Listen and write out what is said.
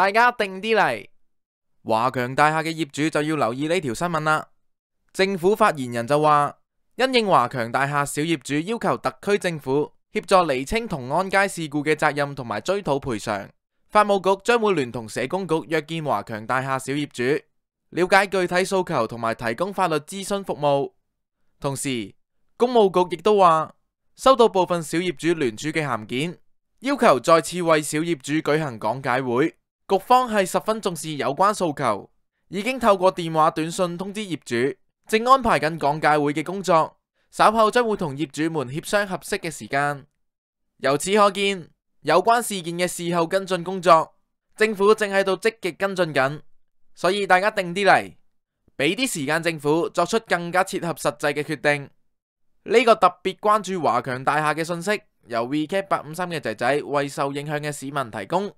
大家定啲嚟。華強大廈嘅業主就要留意呢條新聞啦。政府發言人就話，因應華強大廈小業主要求特區政府協助釐清同安街事故嘅責任同埋追討賠償，法務局將會聯同社工局約見華強大廈小業主，了解具體訴求同埋提供法律諮詢服務。同時，工務局亦都話收到部分小業主聯署嘅函件，要求再次為小業主舉行講解會。局方係十分重視有關訴求，已經透過電話短信通知業主，正安排緊講解會嘅工作，稍後將會同業主們協商合適嘅時間。由此可見，有關事件嘅事後跟進工作，政府正喺度積極跟進緊，所以大家定啲嚟，俾啲時間政府作出更加切合實際嘅決定。呢個特別關注華強大廈嘅信息，由 VCAT853嘅仔仔為受影響嘅市民提供。